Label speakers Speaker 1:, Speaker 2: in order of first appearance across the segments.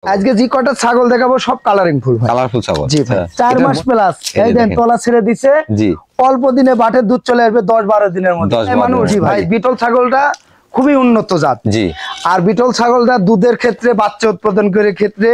Speaker 1: আজকে যে কটা ছাগল দেখাবো সব কালারিং ফুল ভাই,
Speaker 2: কালারফুল ছাগল।
Speaker 1: জি ভাই 4 মাস প্লাস। এই দেন তলা ছেড়ে দিছে,
Speaker 2: জি
Speaker 1: অল্প দিনে বাটের দুধ চলে আসবে 10-12 দিনের মধ্যে। মানুষ ভাই বিটল ছাগলটা খুবই উন্নত জাত,
Speaker 2: জি।
Speaker 1: আর বিটল ছাগলটা দুধের ক্ষেত্রে বাচ্চা উৎপাদন করার ক্ষেত্রে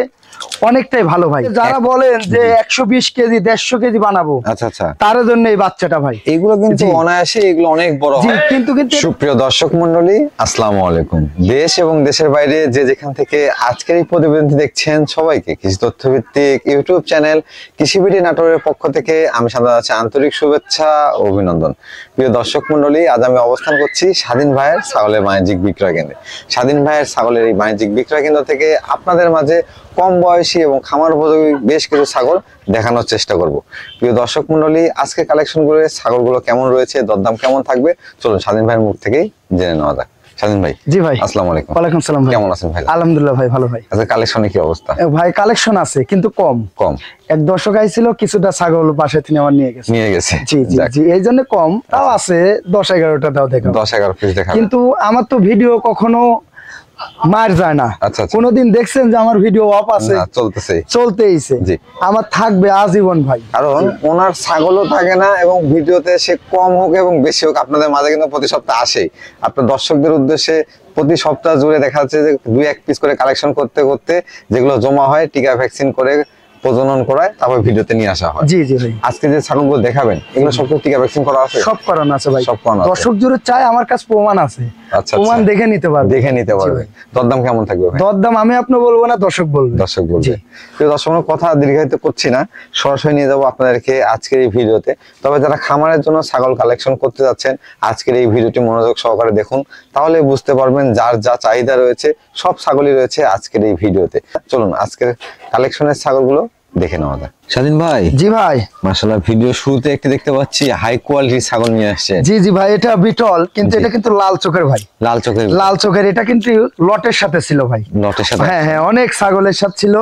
Speaker 1: অনেকটাই ভালো ভাই। যারা বলেন যে 120 কেজি 150 কেজি বানাবো,
Speaker 2: আচ্ছা আচ্ছা,
Speaker 1: তার জন্য এই বাচ্চাটা ভাই।
Speaker 2: এগুলো কিন্তু অনায়াসে এগুলো অনেক বড় হয়।
Speaker 1: কিন্তু
Speaker 2: সুপ্রিয় দর্শক মন্ডলী, আসসালামু আলাইকুম। দেশ এবং দেশের বাইরে যে যেখান থেকে আজকের এই প্রতিবেদনটি দেখছেন, সবাইকে কৃষি তথ্যভিত্তিক ইউটিউব চ্যানেল কৃষিবিডি নাটোরের পক্ষ থেকে আমি সাধারণত আছি আন্তরিক শুভেচ্ছা ও অভিনন্দন। প্রিয় দর্শক মন্ডলী, আজ আমি অবস্থান করছি স্বাধীন ভাইয়ের ছাগলের বাণিজ্যিক বিক্রয় কেন্দ্রে। স্বাধীন ভাইয়ের ছাগলের এই বাণিজ্যিক বিক্রয় কেন্দ্র থেকে আপনাদের মাঝে কম বয়সী এবং খামার উপযোগী বেশ কিছু ছাগল দেখানোর চেষ্টা করব। প্রিয় দর্শক মন্ডলী, আজকে কালেকশন করে ছাগলগুলো কেমন রয়েছে, দরদাম কেমন থাকবে, চলুন স্বাধীন ভাইয়ের মুখ থেকেই জেনে নেওয়া যাক। স্বাধীন ভাই।
Speaker 1: জি ভাই,
Speaker 2: আসসালামু আলাইকুম।
Speaker 1: ওয়ালাইকুম সালাম ভাই,
Speaker 2: কেমন আছেন ভাই?
Speaker 1: আলহামদুলিল্লাহ ভাই, ভালো ভাই।
Speaker 2: আচ্ছা, কালেকশনে কি অবস্থা?
Speaker 1: ভাই কালেকশন আছে কিন্তু কম। এক দর্শক আইছিল, কিছুটা ছাগল পাশে থেকে আমার নিয়ে গেছে। জি জি জি, এই জন্য কম। তাও আছে 10-11টা, তাও দেখো
Speaker 2: 10-11 পিস দেখা।
Speaker 1: কিন্তু আমার তো ভিডিও কখনো মার যায় না।
Speaker 2: আচ্ছা,
Speaker 1: কোনদিন দেখছেন যে আমার ভিডিও অফ আছে? চলতেইছে। আমার থাকবে আজীবন ভাই,
Speaker 2: কারণ ওনার ছাগলও থাকে না এবং ভিডিওতে সে কম হোক এবং বেশি হোক আপনাদের মাঝে কিন্তু প্রতি সপ্তাহে আসেই। আপনার দর্শকদের উদ্দেশ্যে প্রতি সপ্তাহ জুড়ে দেখা যাচ্ছে যে 2-1 পিস করে কালেকশন করতে করতে যেগুলো জমা হয়, টিকা ভ্যাকসিন করে প্রজনন করায়, তারপর ভিডিওতে নিয়ে আসা হয়।
Speaker 1: জি জি ভাই,
Speaker 2: আজকে যে ছাগলগুলো দেখাবেন এগুলো সব টিকা ভ্যাকসিন করা আছে? সব
Speaker 1: করানো আছে ভাই,
Speaker 2: সব করানো আছে।
Speaker 1: দর্শক জুড়ে চাই, আমার কাছে প্রমাণ আছে।
Speaker 2: আচ্ছা,
Speaker 1: প্রমাণ দেখে নিতে পারবে।
Speaker 2: দরদাম কেমন থাকবে ভাই?
Speaker 1: দরদাম আমি আপনি বলবো না, দর্শক বলবে।
Speaker 2: দর্শক কথা দীর্ঘায়িত করছি না, সরাসরি নিয়ে যাবো আপনাদেরকে আজকের এই ভিডিওতে। তবে যারা খামারের জন্য ছাগল কালেকশন করতে যাচ্ছেন, আজকের এই ভিডিওটি মনোযোগ সহকারে দেখুন, তাহলে বুঝতে পারবেন যার যা চাহিদা রয়েছে সব ছাগলই রয়েছে আজকের এই ভিডিওতে। চলুন আজকের কালেকশনের ছাগলগুলো দেখে নেওয়া যাক। স্বাধীন ভাই। জি ভাই, মাশাআল্লাহ ভিডিও শুরুতে একটি দেখতে পাচ্ছি হাই কোয়ালিটির ছাগল নিয়ে আসছেন।
Speaker 1: জি জি ভাই, এটা বিটল, কিন্তু এটা কিন্তু লাল চোখের ভাই। লাল চোখের, এটা কিন্তু লটের সাথে ছিল ভাই।
Speaker 2: লটের সাথে? হ্যাঁ
Speaker 1: হ্যাঁ, অনেক ছাগলের সাথে ছিল,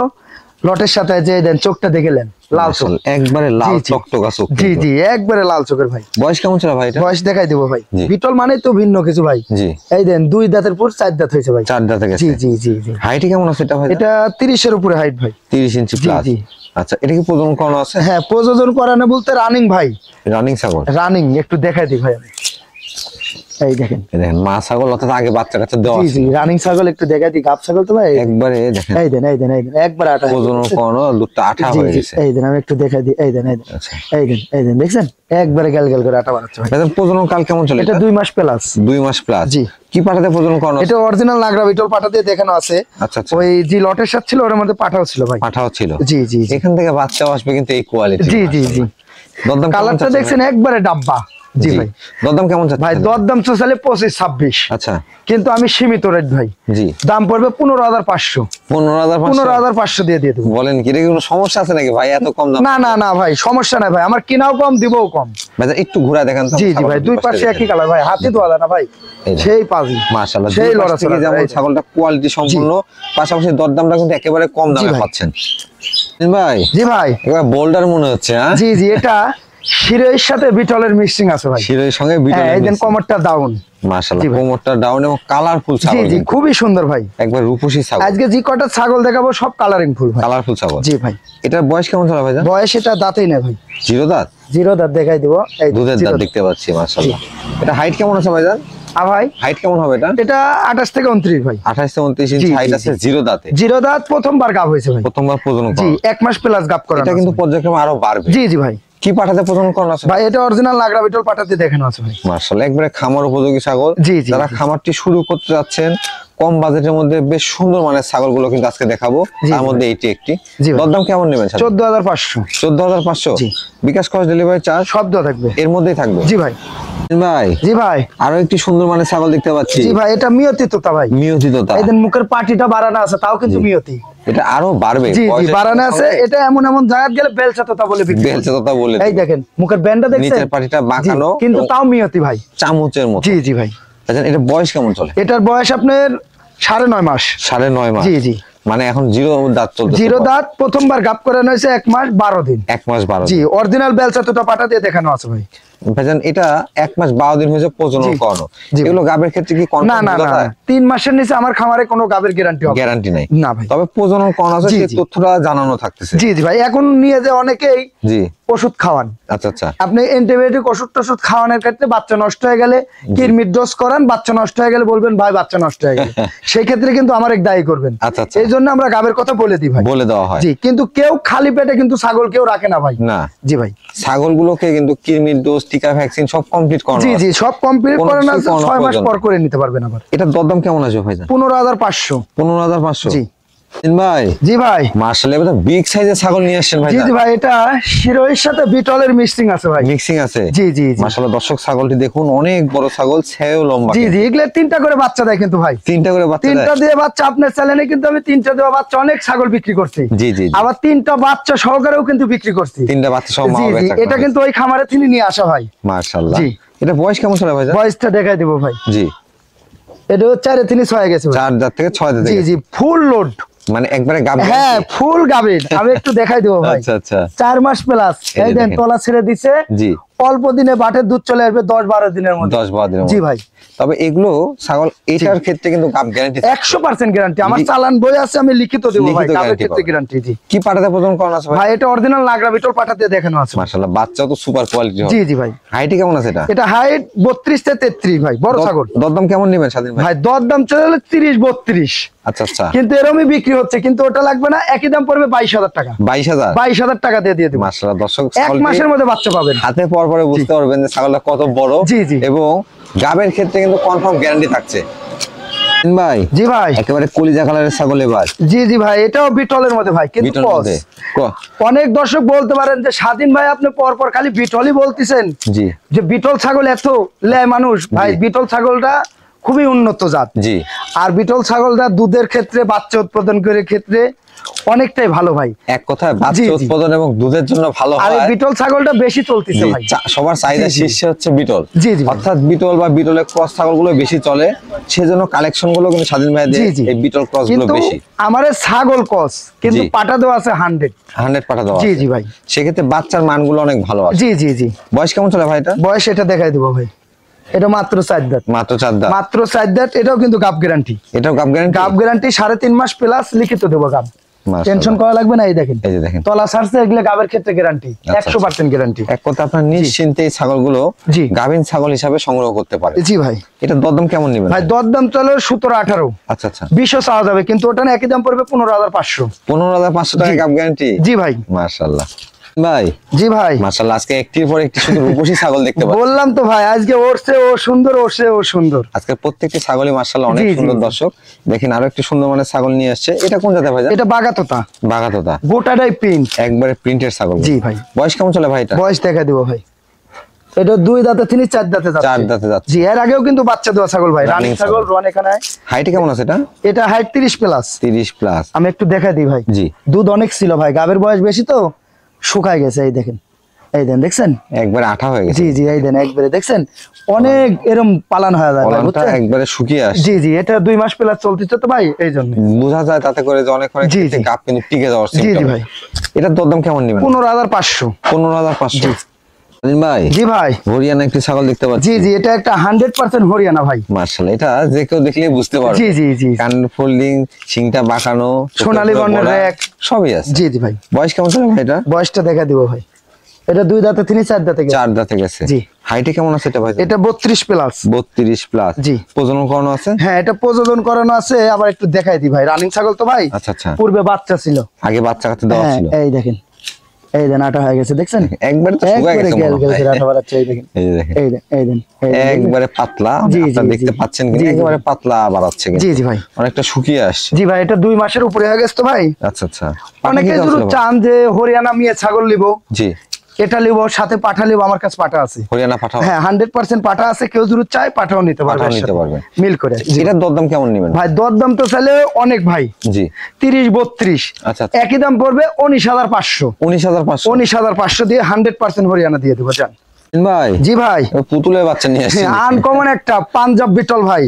Speaker 1: লটের সাথে। যে দেন চোখটা দেখলেন, লাল চোখ,
Speaker 2: একবারে লাল টকটকা চোখ।
Speaker 1: জি জি, একবারে লাল চোখের ভাই।
Speaker 2: বয়স কেমন ছিল ভাই এটা?
Speaker 1: বয়স দেখাই দেবো ভাই। বিটল মানে তো ভিন্ন কিছু ভাই।
Speaker 2: জি,
Speaker 1: এই দেন 2 দাঁতের পর 4 দাঁত হয়েছে ভাই।
Speaker 2: 4 দাঁতে গেছে।
Speaker 1: জি জি জি জি।
Speaker 2: হাইট কেমন আছে এটা ভাই?
Speaker 1: এটা 30 এর উপরে হাইট ভাই,
Speaker 2: 30 ইঞ্চি প্লাস।
Speaker 1: জি।
Speaker 2: আচ্ছা, এটা কি প্রজনন করানো আছে?
Speaker 1: হ্যাঁ, প্রজনন করানো বলতে রানিং ভাই।
Speaker 2: রানিং ছাগল? রানিং।
Speaker 1: একটু দেখাই দিই ভাই আমি। এই দেখেন,
Speaker 2: মা ছাগল অর্থাৎ আগে বাচ্চা কাচ্চা দেওয়া আছে।
Speaker 1: জি জি, রানিং ছাগল একটু দেখাই দিই। গাব ছাগল তো ভাই,
Speaker 2: একবারে দেখেন।
Speaker 1: এই দেন একবার আটা
Speaker 2: প্রজনন করানো, দুধটা আঠা হয়ে গেছে।
Speaker 1: এই দেন আমি একটু দেখাই দিই। এই দেন
Speaker 2: আচ্ছা,
Speaker 1: এই দেন দেখছেন, একবারে গাল করে আটা বানাচ্ছে ভাই।
Speaker 2: এটা প্রজনন কাল কেমন চলে?
Speaker 1: এটা 2 মাস প্লাস।
Speaker 2: 2 মাস প্লাস।
Speaker 1: জি।
Speaker 2: কি পাঠাতে প্রজনন করানো?
Speaker 1: এটা অরিজিনাল নাগরা বিটল পাঠা দিয়ে দেখানো আছে।
Speaker 2: আচ্ছা আচ্ছা।
Speaker 1: ওই যে লটের সাথে ছিল, ওর মধ্যে পাঠাও ছিল ভাই।
Speaker 2: পাঠাও ছিল?
Speaker 1: জি জি।
Speaker 2: এখান থেকে বাচ্চাও আসবে কিন্তু এই কোয়ালিটি।
Speaker 1: জি জি জি।
Speaker 2: দরদাম
Speaker 1: কালারটা দেখছেন, একবারে ডাব্বা। জি ভাই।
Speaker 2: দরদাম কেমন যাচ্ছে
Speaker 1: ভাই? দরদাম তো চলে 25-26।
Speaker 2: আচ্ছা,
Speaker 1: কিন্তু আমি সীমিত রেট ভাই। জি। দাম পড়বে 15,500। 15,500 দিয়ে দেবো।
Speaker 2: বলেন কি, কোনো সমস্যা আছে নাকি ভাই এত কম দাম?
Speaker 1: না না না ভাই, সমস্যা নাই ভাই, আমার কিনাও কম, দিবও কম।
Speaker 2: ভাই একটু ঘুরা দেখান তো।
Speaker 1: জি জি ভাই, 2 পাশে একই কালার ভাই, হাতে ধোয়া না ভাই, সেই পাজি
Speaker 2: মাশাআল্লাহ।
Speaker 1: সেই লড়া থেকে
Speaker 2: যেমন ছাগলটা কোয়ালিটি সম্পূর্ণ, পাশাপাশি দরদামটা কিন্তু একেবারে কম দামে পাচ্ছেন ভাই। জি ভাই, এবার বোল্ডার মনে হচ্ছে। হ্যাঁ
Speaker 1: জি জি, এটা শিরোয়ের সাথে বিটলের মিক্সিং আছে ভাই।
Speaker 2: শিরোয়ের সঙ্গে বিটলের,
Speaker 1: এই দেন কোমরটা ডাউন।
Speaker 2: মাশাআল্লাহ, কোমরটা ডাউন এবং কালারফুল ছাগল।
Speaker 1: জি জি, খুবই সুন্দর ভাই,
Speaker 2: একবার রূপসী ছাগল।
Speaker 1: আজকে যে কটা ছাগল দেখাবো সব কালারিং ফুল ভাই,
Speaker 2: কালারফুল ছাগল।
Speaker 1: জি ভাই।
Speaker 2: এটার বয়স কেমন চলে ভাই?
Speaker 1: বয়স এটা দাঁতেই না ভাই,
Speaker 2: 0 দাঁত।
Speaker 1: 0 দাঁত দেখাই দিব। এই
Speaker 2: দুধের দাঁত দেখতে পাচ্ছি মাশাআল্লাহ। এটা হাইট কেমন আছে ভাইজান?
Speaker 1: ভাই
Speaker 2: হাইট কেমন হবে এটা?
Speaker 1: এটা 28 থেকে 29 ভাই।
Speaker 2: 28 থেকে 29 ইঞ্চি হাইট আছে, 0 দাঁতে।
Speaker 1: 0 দাঁত, প্রথমবার গাব হয়েছে ভাই,
Speaker 2: প্রথমবার প্রজনন করা।
Speaker 1: জি, 1 মাস প্লাস গাব করা।
Speaker 2: এটা কিন্তু পর্যায়ক্রমে আরো বাড়বে।
Speaker 1: জি জি ভাই।
Speaker 2: কি পাঠাতে প্রজনন করানো আছে
Speaker 1: ভাই? এটা অরিজিনাল নাগরা বিটল পাঠাতে দেখানো আছে ভাই।
Speaker 2: মাশাআল্লাহ, একবারে খামার উপযোগী ছাগল।
Speaker 1: জি জি।
Speaker 2: যারা খামারটি শুরু করতে যাচ্ছেন, কম বাজেটের মধ্যে বেশ সুন্দর মানের ছাগলগুলো কিন্তু আজকে দেখাবো। তার মধ্যে এইটি একটি। দরদাম কেমন নেবেন?
Speaker 1: 14,500।
Speaker 2: 14,500।
Speaker 1: জি।
Speaker 2: বিকাশ খরচ, ডেলিভারি চার্জ
Speaker 1: সব দেওয়া থাকবে,
Speaker 2: এর মধ্যেই থাকবে।
Speaker 1: জি ভাই।
Speaker 2: ভাই।
Speaker 1: জি ভাই,
Speaker 2: আরো একটি সুন্দর মানের ছাগল দেখতে পাচ্ছি।
Speaker 1: জি ভাই, এটা মিয়তি তোতা ভাই।
Speaker 2: মিয়তি তোতা।
Speaker 1: এই দেন মুখের পাটিটা বাড়ানো আছে, তাও কিন্তু মিয়তি।
Speaker 2: এটা আরো বাড়বে।
Speaker 1: জি জি, বাড়ানো আছে। এটা এমন জায়গা গেলে বেলচা তোতা বলে বিক্রি।
Speaker 2: বেলচা তোতা বলে।
Speaker 1: এই দেখেন মুখের ব্যান্ডটা দেখছেন,
Speaker 2: নিচের পাটিটা বাঁকানো,
Speaker 1: কিন্তু তাও মিয়তি ভাই,
Speaker 2: চামচের মতো।
Speaker 1: জি জি ভাই।
Speaker 2: আচ্ছা, এটা বয়স কেমন চলে?
Speaker 1: এটার বয়স আপনার 9.5 মাস।
Speaker 2: 9.5 মাস।
Speaker 1: জি জি।
Speaker 2: মানে এখন জিরো দাঁত চলছে?
Speaker 1: জিরো দাঁত, প্রথমবার গাব করানো হয়েছে 1 মাস 12 দিন।
Speaker 2: 1 মাস 12
Speaker 1: জি, অরিজিনাল বেলচা দুটো পাটা দিয়ে দেখানো আছে ভাই।
Speaker 2: ভাইজান এটা 1 মাস 12 দিন হয়েছে প্রজনন করানো,
Speaker 1: জি।
Speaker 2: এগুলো গাবের ক্ষেত্রে কি
Speaker 1: না না না, 3 মাসের নিচে আমার খামারে কোনো গাবের গ্যারান্টি হবে
Speaker 2: গ্যারান্টি নাই?
Speaker 1: না ভাই।
Speaker 2: তবে প্রজনন করানো আছে, সেই তথ্যটা জানানো থাকতেছে।
Speaker 1: জি জি ভাই, এখন নিয়ে যে অনেকেই
Speaker 2: জি
Speaker 1: ওষুধ খাওয়ান।
Speaker 2: আচ্ছা আচ্ছা।
Speaker 1: আপনি অ্যান্টিবায়োটিক ওষুধ খাওয়ানোর ক্ষেত্রে বাচ্চা নষ্ট হয়ে গেলে কৃমির ডোজ করান, বাচ্চা নষ্ট হয়ে গেলে বলবেন ভাই বাচ্চা নষ্ট হয়ে গেল, সেই ক্ষেত্রে কিন্তু আমার এক দায়ী করবেন।
Speaker 2: আচ্ছা আচ্ছা।
Speaker 1: এই জন্য আমরা গাবের কথা বলে দিই ভাই,
Speaker 2: বলে দেওয়া হয়।
Speaker 1: জি, কিন্তু কেউ খালি পেটে কিন্তু ছাগল কেউ রাখে না ভাই।
Speaker 2: না
Speaker 1: জি ভাই,
Speaker 2: ছাগলগুলোকে কিন্তু কৃমির ডোজ, টিকা, ভ্যাকসিন সব কমপ্লিট করানো
Speaker 1: জি
Speaker 2: আছে।
Speaker 1: জি, সব কমপ্লিট
Speaker 2: কোনো
Speaker 1: করানো
Speaker 2: কিছু
Speaker 1: আছে,
Speaker 2: করানো
Speaker 1: 6 মাস
Speaker 2: প্রয়োজন
Speaker 1: পর করে নিতে পারবেন আবার।
Speaker 2: এটা দরদাম কেমন আসবে ভাইজান?
Speaker 1: 15,500।
Speaker 2: 15,500?
Speaker 1: জি
Speaker 2: ভাই
Speaker 1: জি ভাই,
Speaker 2: মাশাআল্লাহ, এটা বিগ সাইজের ছাগল নিয়ে আসছেন ভাই।
Speaker 1: জি জি ভাই, এটা শিরোহির সাথে বিটলের মিক্সিং আছে ভাই।
Speaker 2: মিক্সিং আছে?
Speaker 1: জি জি জি।
Speaker 2: মাশাআল্লাহ, দর্শক ছাগলটি দেখুন, অনেক বড় ছাগল, ছেও লম্বা।
Speaker 1: জি জি, এগুলো 3টা করে বাচ্চা দেয় কিন্তু ভাই।
Speaker 2: 3টা করে বাচ্চা দেয়?
Speaker 1: 3টা দিয়ে বাচ্চা, আপনার চ্যানেলে কিন্তু আমি 3টা দেওয়া বাচ্চা অনেক ছাগল বিক্রি করছি।
Speaker 2: জি জি।
Speaker 1: আবার 3টা বাচ্চা সহকারেও কিন্তু বিক্রি করছি।
Speaker 2: 3টা বাচ্চা সহ মা
Speaker 1: জি জি, এটা কিন্তু ওই খামারে তিনি নিয়ে আসা ভাই।
Speaker 2: মাশাআল্লাহ।
Speaker 1: জি।
Speaker 2: এটা বয়স কেমন চলে ভাইজান?
Speaker 1: বয়সটা দেখাই দিব ভাই।
Speaker 2: জি।
Speaker 1: এটা 4 তিনি 6 গেছে ভাই।
Speaker 2: 4 দাঁত থেকে 6 দাঁত।
Speaker 1: জি জি, ফুল লোড,
Speaker 2: মানে একবারে গাব।
Speaker 1: হ্যাঁ ফুল গাবেন। আমি একটু দেখাই দেবো ভাই।
Speaker 2: আচ্ছা আচ্ছা।
Speaker 1: 4 মাস প্লাস, এই দেন তলা ছেড়ে দিছে।
Speaker 2: জি।
Speaker 1: অল্প দিনে বাটের দুধ চলে আসবে 10-12 দিনের মধ্যে।
Speaker 2: 10-12 দিনের মধ্যে।
Speaker 1: জি ভাই।
Speaker 2: তবে এগুলো ছাগল এটার ক্ষেত্রে কিন্তু গাব গ্যারান্টি
Speaker 1: 100% গ্যারান্টি। আমার চালান বই আছে, আমি লিখিত দেব ভাই, গাবের ক্ষেত্রে গ্যারান্টি। জি।
Speaker 2: কি পাটাতে প্রজনন করানো আছে ভাই?
Speaker 1: ভাই এটা অরিজিনাল নাগরা বিটল পাটাতে দেখানো আছে।
Speaker 2: মাশাআল্লাহ, বাচ্চা তো সুপার কোয়ালিটি হবে।
Speaker 1: জি জি ভাই।
Speaker 2: হাইট কেমন আছে এটা?
Speaker 1: এটা হাইট 32 থেকে 33 ভাই, বড় ছাগল।
Speaker 2: দরদাম কেমন নেবেন স্বাধীন ভাই?
Speaker 1: ভাই দরদাম চলে 30-32।
Speaker 2: আচ্ছা আচ্ছা।
Speaker 1: কিন্তু এরকমই বিক্রি হচ্ছে, কিন্তু ওটা লাগবে না, একই দাম পড়বে 22,000 টাকা।
Speaker 2: 22,000?
Speaker 1: 22,000 টাকা দিয়ে দিব।
Speaker 2: মাশাআল্লাহ, দর্শক
Speaker 1: 1 মাসের মধ্যে বাচ্চা পাবেন।
Speaker 2: হাতে পর পরে বুঝতে পারবেন যে ছাগলটা কত বড়।
Speaker 1: জি জি।
Speaker 2: এবং গাবের ক্ষেত্রে কিন্তু কনফার্ম গ্যারান্টি থাকছে ভাই।
Speaker 1: জি ভাই,
Speaker 2: একেবারে কলিজা কালারের ছাগল এবার।
Speaker 1: জি জি ভাই, এটাও বিটলের মধ্যে ভাই, কিন্তু
Speaker 2: বিটলের
Speaker 1: ক্রস।
Speaker 2: মধ্যে।
Speaker 1: অনেক দর্শক বলতে পারেন যে স্বাধীন ভাই আপনি পর পর খালি বিটলই বলতেছেন,
Speaker 2: জি।
Speaker 1: যে বিটল ছাগল এত লেয় মানুষ। ভাই বিটল ছাগলটা খুবই উন্নত জাত।
Speaker 2: জি।
Speaker 1: আর বিটল ছাগলটা দুধের ক্ষেত্রে, বাচ্চা উৎপাদন করার ক্ষেত্রে অনেকটাই ভালো ভাই।
Speaker 2: এক কথায় বাচ্চা উৎপাদন এবং দুধের জন্য ভালো
Speaker 1: আর
Speaker 2: হয়।
Speaker 1: এই বিটল ছাগলটা বেশি চলতেছে ভাই।
Speaker 2: সবার চাহিদা শীর্ষে হচ্ছে বিটল।
Speaker 1: জি জি।
Speaker 2: অর্থাৎ বিটল বা বিটলের ক্রস ছাগলগুলো বেশি চলে, সেজন্য কালেকশন গুলো কিন্তু স্বাধীন ভাই দেয় এই বিটল ক্রস গুলো বেশি।
Speaker 1: আমারে ছাগল ক্রস কিন্তু পাটা দেওয়া আছে 100
Speaker 2: পাঠা দেওয়া।
Speaker 1: জি জি ভাই।
Speaker 2: সেক্ষেত্রে বাচ্চার মানগুলো অনেক ভালো আছে।
Speaker 1: জি জি জি।
Speaker 2: বয়স কেমন চলে ভাই এটা?
Speaker 1: বয়স এটা দেখাই দিব ভাই। এটা মাত্র 4 দাঁত।
Speaker 2: মাত্র 4 দাঁত?
Speaker 1: মাত্র 4 দাঁত। এটাও কিন্তু গাব গ্যারান্টি।
Speaker 2: এটাও গাব গ্যারান্টি? গাব
Speaker 1: গ্যারান্টি 3.5 মাস প্লাস লিখিত দেব গাব। টেনশন করা লাগবে না। এই দেখেন,
Speaker 2: এই যে দেখেন
Speaker 1: তলা ছাড়ছে, এগুলো গাবের ক্ষেত্রে গ্যারান্টি 100% গ্যারান্টি।
Speaker 2: এক কথা আপনার নিশ্চিন্তে এই ছাগলগুলো গাভিন ছাগল হিসাবে সংগ্রহ করতে পারে।
Speaker 1: জি ভাই।
Speaker 2: এটা দরদাম কেমন নেবেন
Speaker 1: ভাই? দরদাম চলে 17-18।
Speaker 2: আচ্ছা আচ্ছা।
Speaker 1: 20ও চাওয়া যাবে, কিন্তু ওটা না একই দাম পড়বে 15,500।
Speaker 2: 15,500 টাকা গাব গ্যারান্টি?
Speaker 1: জি ভাই।
Speaker 2: মাশাআল্লাহ ভাই।
Speaker 1: জি ভাই।
Speaker 2: মাশাআল্লাহ, আজকে একটির পর একটি শুধু রূপসী ছাগল দেখতে পাচ্ছি।
Speaker 1: বললাম তো ভাই, আজকে ওরছে ও সুন্দর, ওরছে ও সুন্দর।
Speaker 2: আজকে প্রত্যেকটি ছাগলই মাশাআল্লাহ অনেক সুন্দর। দর্শক দেখেন, আরো একটি সুন্দর মানের ছাগল নিয়ে আসছে। এটা কোন জাতের ভাই?
Speaker 1: এটা বাগাতোতা।
Speaker 2: বাগাতোতা?
Speaker 1: গোটাটাই প্রিন্ট,
Speaker 2: একবারে প্রিন্টের ছাগল।
Speaker 1: জি ভাই।
Speaker 2: বয়স কেমন চলে ভাই এটা?
Speaker 1: বয়স দেখা দিব ভাই। এটা 2 দাঁতে তিনি 4 দাঁতে যাচ্ছে।
Speaker 2: 4 দাঁতে যাচ্ছে।
Speaker 1: জি, এর আগেও কিন্তু বাচ্চা দেওয়া ছাগল ভাই, রানী ছাগল রন। এখানে
Speaker 2: হাইট কেমন আছে এটা?
Speaker 1: এটা হাইট 30 প্লাস।
Speaker 2: 30 প্লাস।
Speaker 1: আমি একটু দেখাই দিই ভাই।
Speaker 2: জি।
Speaker 1: দুধ অনেক ছিল ভাই, গাবের বয়স বেশি তো শুকায় গেছে। এই দেখেন, এই দেন, দেখছেন
Speaker 2: একবারে আঠা হয়ে গেছে।
Speaker 1: জি জি, এই দেন একবারে দেখছেন, অনেক এরকম পালান হয়ে যায় ভাই, বুঝছেন?
Speaker 2: একবারে শুকিয়ে আসে।
Speaker 1: জি জি, এটা 2 মাস প্লাস চলতেছে তো ভাই, এই জন্য
Speaker 2: বোঝা যায় তাতে করে যে অনেক গাব কিন্তু টিকে যাওয়ার
Speaker 1: জি জি ভাই।
Speaker 2: এটার দরদাম কেমন নেবেন?
Speaker 1: 15,500।
Speaker 2: 15,500? ভাই।
Speaker 1: জি ভাই।
Speaker 2: হরিয়ানা একটি ছাগল দেখতে পাচ্ছি।
Speaker 1: জি জি, এটা একটা 100% হরিয়ানা ভাই।
Speaker 2: মাশাআল্লাহ, এটা যে কেউ দেখলেই বুঝতে পারবে।
Speaker 1: জি জি জি।
Speaker 2: কান ফোল্ডিং, শিংটা বাঁকানো,
Speaker 1: সোনালী বর্ণের র‍্যাক
Speaker 2: সবই আছে।
Speaker 1: জি জি ভাই।
Speaker 2: বয়স কেমন চলে ভাই এটা?
Speaker 1: বয়সটা দেখা দিব ভাই। এটা 2 দাঁতে তিনি 4 দাঁতে গেছে।
Speaker 2: 4 দাঁতে গেছে।
Speaker 1: জি।
Speaker 2: হাইটে কেমন আছে এটা ভাই?
Speaker 1: এটা 32 প্লাস।
Speaker 2: 32 প্লাস।
Speaker 1: জি।
Speaker 2: প্রজনন করানো আছে?
Speaker 1: হ্যাঁ, এটা প্রজনন করানো আছে। আবার একটু দেখাই দিই ভাই, রানিং ছাগল তো ভাই।
Speaker 2: আচ্ছা আচ্ছা।
Speaker 1: পূর্বে বাচ্চা ছিল,
Speaker 2: আগে বাচ্চা কাছে দেওয়া ছিল।
Speaker 1: এই দেখেন, এই দেন আটা হয়ে গেছে, দেখছেন?
Speaker 2: একবারে তো শুকিয়ে গেছে মনে হয়।
Speaker 1: আটা বাড়াচ্ছে, এই দেখেন,
Speaker 2: এই দেখেন,
Speaker 1: এই দেন, এই দেন,
Speaker 2: একবারে পাতলা। আপনারা দেখতে পাচ্ছেন কি? একবারে পাতলা বাড়াচ্ছে।
Speaker 1: জি জি ভাই।
Speaker 2: অনেকটা শুকিয়ে আসছে।
Speaker 1: জি ভাই, এটা 2 মাসের উপরে হয়ে গেছে তো ভাই।
Speaker 2: আচ্ছা আচ্ছা।
Speaker 1: অনেকে যদি চান যে হরিয়ানা মিয়া ছাগল নিব,
Speaker 2: জি,
Speaker 1: এটা নিব, সাথে পাঠা নিব, আমার কাছে পাঠা আছে।
Speaker 2: হরিয়ানা পাঠা?
Speaker 1: হ্যাঁ, 100% পাঠা আছে। কেউ যদি চায় পাঠাও নিতে পারবে, মিল করে।
Speaker 2: এটার দরদাম কেমন নেবেন
Speaker 1: ভাই? দরদাম তো চাইলে অনেক ভাই।
Speaker 2: জি।
Speaker 1: 30-32।
Speaker 2: আচ্ছা।
Speaker 1: একই দাম পড়বে 19,500।
Speaker 2: 19,500?
Speaker 1: 19,500 দিয়ে 100% হরিয়ানা দিয়ে দেবো। জান
Speaker 2: ভাই
Speaker 1: জি ভাই,
Speaker 2: পুতুলের বাচ্চা নিয়ে আসছেন,
Speaker 1: আনকমন একটা পাঞ্জাব বিটল ভাই।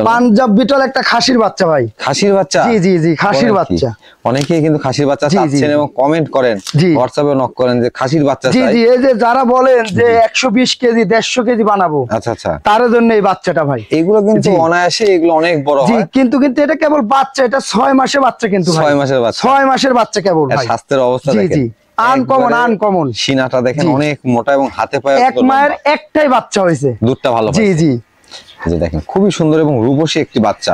Speaker 1: পাঞ্জাব বিটল একটা খাসির বাচ্চা ভাই।
Speaker 2: খাসির বাচ্চা?
Speaker 1: জি জি জি, খাসির বাচ্চা।
Speaker 2: অনেকেই কিন্তু খাসির বাচ্চা চাচ্ছেন এবং কমেন্ট করেন, হোয়াটসঅ্যাপে নক করেন যে খাসির বাচ্চা চাই।
Speaker 1: জি জি, এই যে যারা বলেন যে 120 কেজি 150 কেজি বানাবো,
Speaker 2: আচ্ছা আচ্ছা,
Speaker 1: তার জন্য এই বাচ্চাটা ভাই।
Speaker 2: এগুলো কিন্তু অনায়াসে, এগুলো অনেক বড় হয়।
Speaker 1: জি, কিন্তু এটা কেবল বাচ্চা, এটা 6 মাসের বাচ্চা কিন্তু ভাই।
Speaker 2: 6 মাসের বাচ্চা,
Speaker 1: 6 মাসের বাচ্চা কেবল ভাই।
Speaker 2: স্বাস্থ্যের অবস্থা দেখেন,
Speaker 1: জি জি, আনকমন।
Speaker 2: সিনাটা দেখেন অনেক মোটা এবং হাতে পায়ে
Speaker 1: এক মায়ের একটাই বাচ্চা হয়েছে,
Speaker 2: দুধটা ভালো।
Speaker 1: জি জি,
Speaker 2: যে দেখেন খুবই সুন্দর এবং রূপসী একটি বাচ্চা।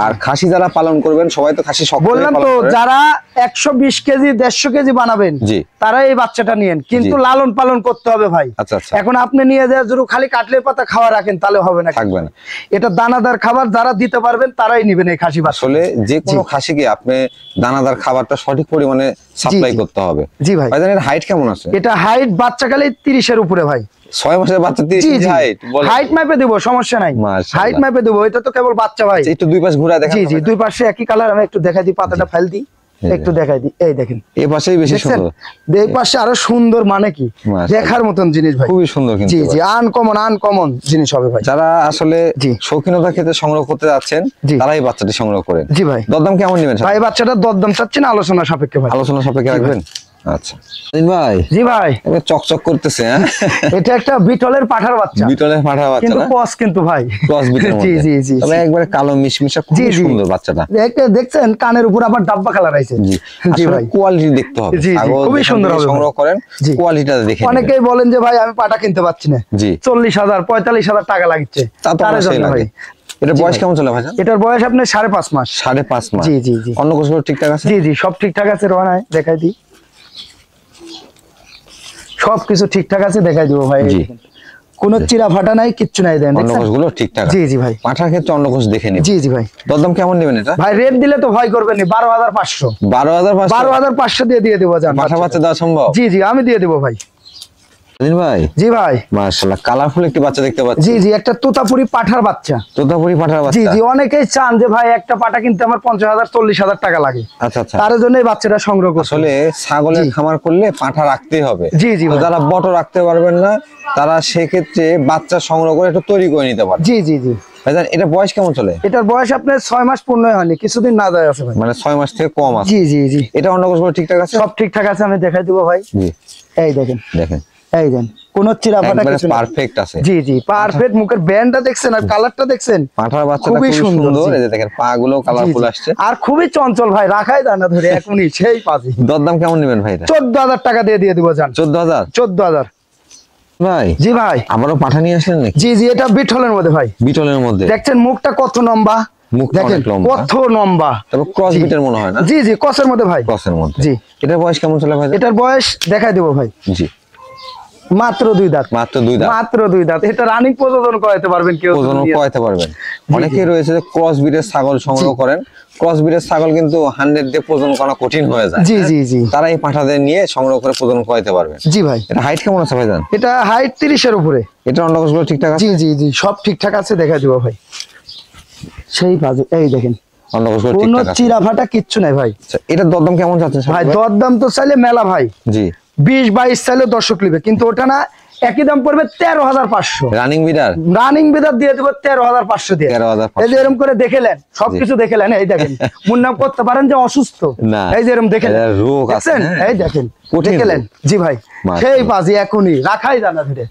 Speaker 2: আর খাসি যারা পালন করবেন, সবাই তো খাসি শখ করে
Speaker 1: বললাম
Speaker 2: পালন
Speaker 1: তো,
Speaker 2: করেন।
Speaker 1: যারা 120 কেজি 150 কেজি বানাবেন,
Speaker 2: জি,
Speaker 1: তারা এই বাচ্চাটা নিয়েন, কিন্তু লালন পালন করতে হবে ভাই।
Speaker 2: আচ্ছা আচ্ছা,
Speaker 1: এখন আপনি নিয়ে যা শুধু খালি কাটলের পাতা খাওয়া রাখেন, তাহলে হবে না,
Speaker 2: থাকবে না।
Speaker 1: এটা দানাদার খাবার যারা দিতে পারবেন তারাই নেবেন এই খাসি বাচ্চা।
Speaker 2: আসলে যে কোনো খাসিকে আপনি দানাদার খাবারটা সঠিক পরিমাণে সাপ্লাই করতে হবে।
Speaker 1: জি ভাই,
Speaker 2: ভাইজান এর হাইট কেমন আছে?
Speaker 1: এটা হাইট বাচ্চা কালে 30 এর উপরে ভাই।
Speaker 2: 6 মাসের বাচ্চা 30 ইঞ্চি হাইট?
Speaker 1: হাইট মাপে দেব, সমস্যা নাই, হাইট মাপে দেব। এটা তো কেবল বাচ্চা ভাই।
Speaker 2: একটু দুই পাশ ঘুরা দেখেন।
Speaker 1: জি জি, দুই পাশে একই কালার। আমি একটু দেখাই দিই, পাতাটা ফাইল দিই, একটু দেখাই দিই। এই দেখেন,
Speaker 2: এই পাশেই বেশি সুন্দর,
Speaker 1: এই পাশে আরো সুন্দর, মানে কি দেখার মতন জিনিস ভাই,
Speaker 2: খুবই সুন্দর। কিন্তু
Speaker 1: জি জি, আনকমন জিনিস হবে ভাই।
Speaker 2: যারা আসলে শৌখিনতার ক্ষেত্রে সংগ্রহ করতে যাচ্ছেন, তারা এই বাচ্চাটি সংগ্রহ করেন।
Speaker 1: জি ভাই,
Speaker 2: দরদাম কেমন নেবেন
Speaker 1: ভাই? বাচ্চাটা দরদাম চাচ্ছেন আলোচনা সাপেক্ষে ভাই।
Speaker 2: আলোচনা সাপেক্ষে রাখবেন। আচ্ছা ভাই।
Speaker 1: জি ভাই,
Speaker 2: চকচক করতেছে।
Speaker 1: এটা একটা বিটলের পাঠার বাচ্চা।
Speaker 2: বিটলের পাঠার বাচ্চা,
Speaker 1: কিন্তু ক্রস, কিন্তু ভাই
Speaker 2: ক্রস বিটের মধ্যে।
Speaker 1: জি জি জি,
Speaker 2: তবে একবারে কালো মিশমিশা, খুব সুন্দর বাচ্চাটা। দেখছেন
Speaker 1: কানের উপর আবার ডাব্বা কালার আছে।
Speaker 2: জি ভাই, কোয়ালিটি দেখতে হবে।
Speaker 1: খুবই সুন্দর হবে,
Speaker 2: সংগ্রহ করেন, কোয়ালিটিটা দেখে।
Speaker 1: অনেকেই বলেন যে ভাই আমি পাটা কিনতে পারছি না, 40,000 45,000 টাকা লাগছে, তার জন্য ভাই।
Speaker 2: এটার বয়স কেমন চলে ভাই?
Speaker 1: এটার বয়স আপনার 5.5 মাস।
Speaker 2: 5.5 মাস।
Speaker 1: জি জি জি,
Speaker 2: অন্য কিছু ঠিকঠাক আছে?
Speaker 1: জি জি, সব ঠিকঠাক আছে। রোহানায় দেখাই দিই, সবকিছু ঠিকঠাক আছে, দেখাই দিব ভাই। কোনো চিরা ফাটা নাই, কিচ্ছু নাই। দেন
Speaker 2: অন্নকোষগুলো ঠিকঠাক আছে?
Speaker 1: জি জি ভাই,
Speaker 2: পাঠার ক্ষেত্রে অন্নকোষ দেখে নিন।
Speaker 1: জি জি ভাই।
Speaker 2: দরদাম কেমন নেবেন এটা
Speaker 1: ভাই? রেট দিলে তো ভয় করবেন না, 12,500।
Speaker 2: 12,500
Speaker 1: দিয়ে দেবো। জান
Speaker 2: পাঠা বাচ্চা দেওয়া সম্ভব?
Speaker 1: জি জি, আমি দিয়ে দেবো ভাই।
Speaker 2: ভাই
Speaker 1: জি ভাই,
Speaker 2: মাশাআল্লাহ, কালারফুল একটি বাচ্চা দেখতে পাচ্ছি।
Speaker 1: জি জি, একটা তোতাপুরি পাঠার বাচ্চা।
Speaker 2: তোতাপুরি পাঠার বাচ্চা,
Speaker 1: জি জি। অনেকেই চান যে ভাই একটা পাঠা কিনতে আমার 50,000 40,000 টাকা লাগে।
Speaker 2: আচ্ছা আচ্ছা,
Speaker 1: তার জন্য এই বাচ্চাটা সংগ্রহ করতে।
Speaker 2: আসলে ছাগলের খামার করলে পাঠা রাখতেই হবে।
Speaker 1: জি জি,
Speaker 2: যারা বট রাখতে পারবেন না, তারা সেক্ষেত্রে বাচ্চা সংগ্রহ করে একটু তৈরি করে নিতে পারে।
Speaker 1: জি জি জি।
Speaker 2: ভাইজান এটা বয়স কেমন চলে?
Speaker 1: এটার বয়স আপনার 6 মাস পূর্ণ হয়নি, কিছুদিন না যায় আছে ভাই।
Speaker 2: মানে 6 মাস থেকে কম আছে?
Speaker 1: জি জি জি।
Speaker 2: এটা অন্নকোষগুলো ঠিকঠাক আছে?
Speaker 1: সব ঠিকঠাক আছে, আমি দেখাই দিব ভাই।
Speaker 2: জি,
Speaker 1: এই দেখেন,
Speaker 2: দেখেন,
Speaker 1: এই দেন, কোন চিরা ফাটা কিছু না,
Speaker 2: পারফেক্ট আছে।
Speaker 1: জি জি, পারফেক্ট। মুখের ব্যান্ডটা দেখছেন আর কালারটা দেখছেন,
Speaker 2: পাঠার বাচ্চাটা খুবই সুন্দর। এই যে দেখেন, পা গুলো কালারফুল আসছে,
Speaker 1: আর খুবই চঞ্চল ভাই, রাখাই যায় না ধরে, এখনই সেই পাজি।
Speaker 2: দরদাম কেমন নেবেন ভাই?
Speaker 1: 14,000 টাকা দিয়ে দিব। জান
Speaker 2: 14,000
Speaker 1: ভাই। জি ভাই,
Speaker 2: আমারও পাঠা নিয়ে আসলেন নাকি?
Speaker 1: জি জি, এটা বিটলের মধ্যে ভাই।
Speaker 2: বিটলের মধ্যে
Speaker 1: দেখছেন মুখটা কত লম্বা, দেখেন কত লম্বা।
Speaker 2: তবে ক্রস বিটের মনে হয় না?
Speaker 1: জি জি, ক্রসের মধ্যে ভাই,
Speaker 2: ক্রসের মধ্যে।
Speaker 1: জি।
Speaker 2: এটার বয়স কেমন চলে ভাই?
Speaker 1: এটার বয়স দেখাই দেবো ভাই।
Speaker 2: জি,
Speaker 1: মাত্র 2 দাঁত।
Speaker 2: মাত্র 2 দাঁত?
Speaker 1: মাত্র 2 দাঁত। এটা রানিং প্রজনন করাতে পারবেন কেউ?
Speaker 2: প্রজনন করাতে পারবেন। অনেকেই রয়েছে যে ক্রস বিটের ছাগল সংগ্রহ করেন, ক্রস বিটের ছাগল কিন্তু 100 দিয়ে প্রজনন করা কঠিন হয়ে যায়।
Speaker 1: জি জি জি,
Speaker 2: তারা এই পাঠাদের নিয়ে সংগ্রহ করে প্রজনন করাতে পারবেন।
Speaker 1: জি ভাই।
Speaker 2: এটা হাইট কেমন আছে ভাইজান?
Speaker 1: এটা হাইট 30 এর উপরে।
Speaker 2: এটা অন্নকোষগুলো ঠিকঠাক আছে?
Speaker 1: জি জি জি, সব ঠিকঠাক আছে, দেখাই দিব ভাই। সেই পাজে, এই দেখেন,
Speaker 2: অন্নকোষগুলো
Speaker 1: কোনো
Speaker 2: ঠিকঠাক আছে,
Speaker 1: চিরা ফাটা কিচ্ছু নাই ভাই।
Speaker 2: আচ্ছা, এটার দরদাম কেমন যাচ্ছে
Speaker 1: ভাই? দরদাম তো চাইলে মেলা ভাই,
Speaker 2: জি
Speaker 1: 20-22 চাইলে দর্শক লিবে, কিন্তু ওটা না, একই দাম পড়বে 13,500।
Speaker 2: রানিং বিডার?
Speaker 1: রানিং বিডার দিয়ে দেবো 13,500 দিয়ে।
Speaker 2: 13,500।
Speaker 1: এই যে এরকম করে দেখেলেন, সবকিছু দেখেলেন, এই দেখেন, মুন্নাম করতে পারেন যে অসুস্থ
Speaker 2: না,
Speaker 1: এই যে এরকম দেখেন,
Speaker 2: রোগ আছে,
Speaker 1: এই দেখেন, দেখেলেন। জি ভাই, সেই পাজি এখনই রাখাই জানা ধরে।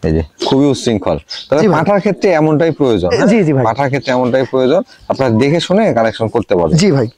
Speaker 2: এই যে খুবই উচ্ছৃঙ্খল। তবে পাঠার ক্ষেত্রে এমনটাই প্রয়োজন।
Speaker 1: জি জি ভাই,
Speaker 2: পাঠার ক্ষেত্রে এমনটাই প্রয়োজন, আপনারা দেখে শুনে কালেকশন করতে পারবেন।
Speaker 1: জি ভাই।